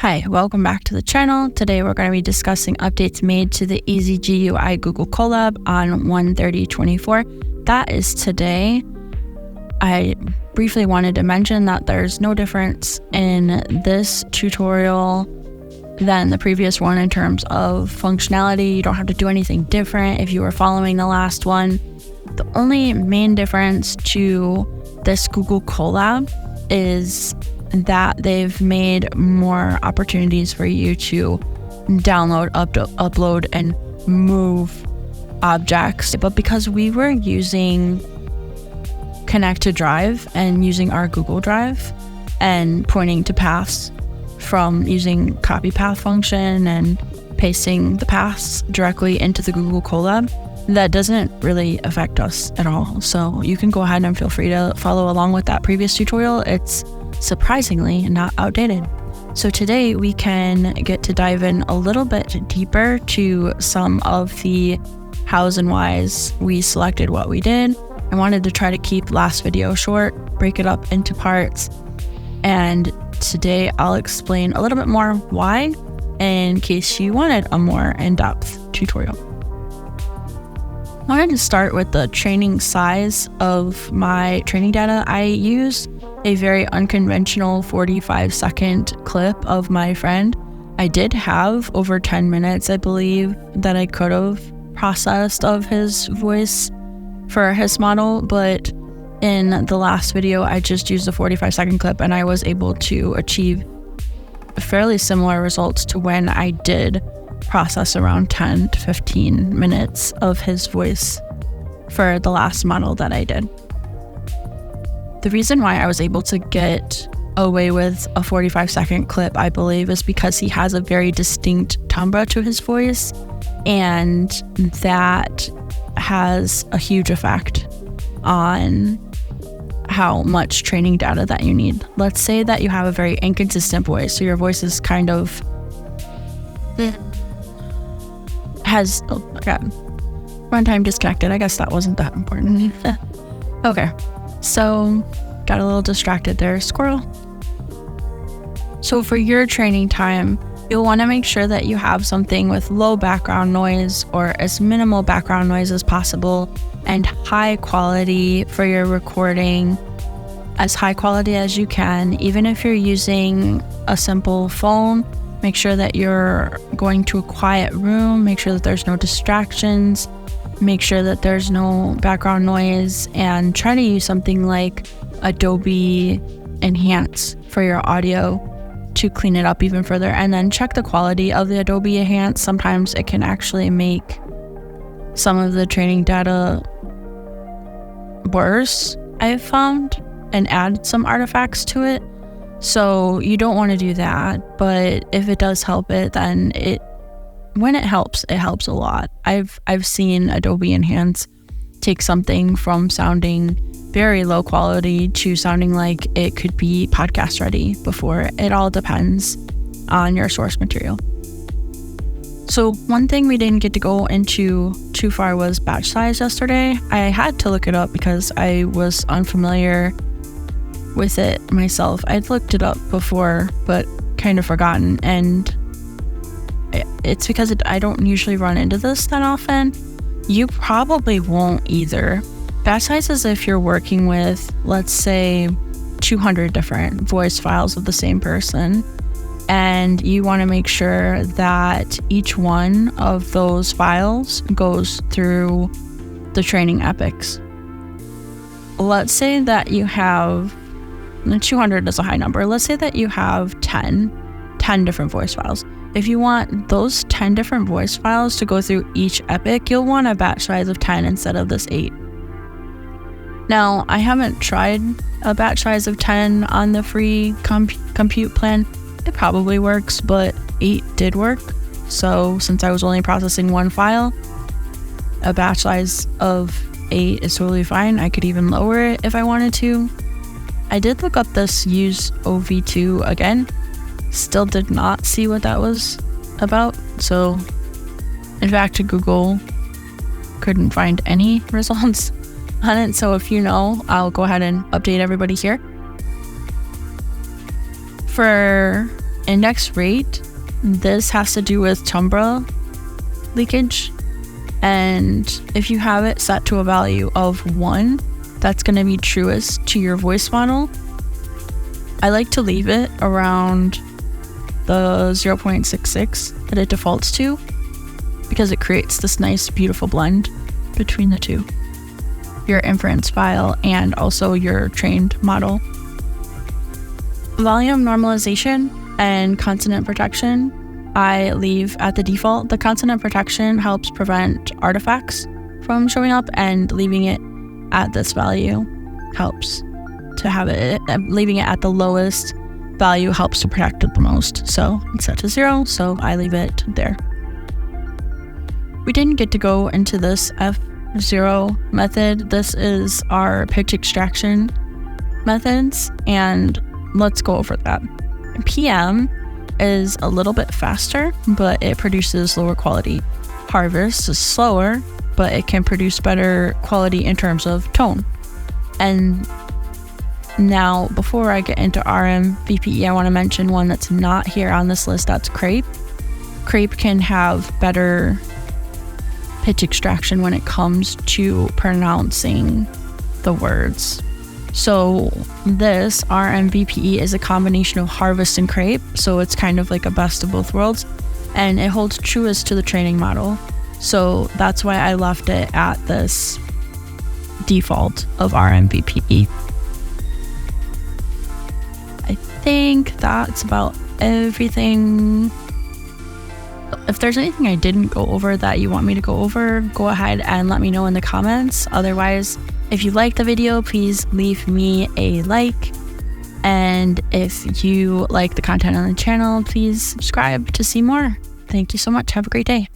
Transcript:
Hi, welcome back to the channel. Today we're going to be discussing updates made to the Easy GUI Google Colab on 1/30/24. That is today. I briefly wanted to mention that there's no difference in this tutorial than the previous one in terms of functionality. You don't have to do anything different if you were following the last one. The only main difference to this Google Colab is that they've made more opportunities for you to download, upload, and move objects. But because we were using Connect to Drive and using our Google Drive and pointing to paths from using copy path function and pasting the paths directly into the Google Colab, that doesn't really affect us at all. So you can go ahead and feel free to follow along with that previous tutorial. It's surprisingly not outdated. So today we can get to dive in a little bit deeper to some of the hows and whys we selected what we did. I wanted to try to keep last video short, break it up into parts, and today I'll explain a little bit more why in case you wanted a more in-depth tutorial. I wanted to start with the training size of my training data. I used a very unconventional 45-second clip of my friend. I did have over 10 minutes, I believe, that I could have processed of his voice for his model, but in the last video, I just used a 45-second clip and I was able to achieve fairly similar results to when I did process around 10 to 15 minutes of his voice for the last model that I did. The reason why I was able to get away with a 45-second clip, I believe, is because he has a very distinct timbre to his voice, and that has a huge effect on how much training data that you need. Let's say that you have a very inconsistent voice, so your voice is kind of has runtime disconnected. I guess that wasn't that important. Okay. So, got a little distracted there, squirrel. So for your training time, you'll want to make sure that you have something with low background noise or as minimal background noise as possible, and high quality for your recording, as high quality as you can. Even if you're using a simple phone, make sure that you're going to a quiet room, make sure that there's no distractions, make sure that there's no background noise, and try to use something like Adobe Enhance for your audio to clean it up even further. And then check the quality of the Adobe Enhance. Sometimes it can actually make some of the training data worse, I've found, and add some artifacts to it. So you don't want to do that, but if it does help it, then when it helps a lot. I've seen Adobe Enhance take something from sounding very low quality to sounding like it could be podcast ready before. It all depends on your source material. So one thing we didn't get to go into too far was batch size yesterday. I had to look it up because I was unfamiliar with it myself. I'd looked it up before, but kind of forgotten, and it's because I don't usually run into this that often. You probably won't either. Batch size is if you're working with, let's say, 200 different voice files of the same person, and you want to make sure that each one of those files goes through the training epics. Let's say that you have 200 is a high number. Let's say that you have 10 different voice files. If you want those 10 different voice files to go through each epic, you'll want a batch size of 10 instead of this 8. Now, I haven't tried a batch size of 10 on the free compute plan. It probably works, but 8 did work. So since I was only processing one file, a batch size of 8 is totally fine. I could even lower it if I wanted to. I did look up this use OV2 again. Still did not see what that was about. So in fact, Google couldn't find any results on it. So if you know, I'll go ahead and update everybody here. For index rate, this has to do with timbre leakage. And if you have it set to a value of 1, that's going to be truest to your voice model. I like to leave it around the 0.66 that it defaults to, because it creates this nice, beautiful blend between the two, your inference file and also your trained model. Volume normalization and consonant protection, I leave at the default. The consonant protection helps prevent artifacts from showing up, and leaving it at this value helps to have it. Leaving it at the lowest value helps to protect it the most. So it's set to 0, so I leave it there. We didn't get to go into this F0 method. This is our pitch extraction methods, and let's go over that. PM is a little bit faster, but it produces lower quality. Harvest is slower, but it can produce better quality in terms of tone. And now, before I get into RMVPE, I want to mention one that's not here on this list. That's Crepe. Crepe can have better pitch extraction when it comes to pronouncing the words. So this RMVPE is a combination of Harvest and Crepe, so it's kind of like a best of both worlds, and it holds truest to the training model. So that's why I left it at this default of RMVPE. I think that's about everything. If there's anything I didn't go over that you want me to go over, go ahead and let me know in the comments. Otherwise, if you like the video, please leave me a like. And if you like the content on the channel, please subscribe to see more. Thank you so much. Have a great day.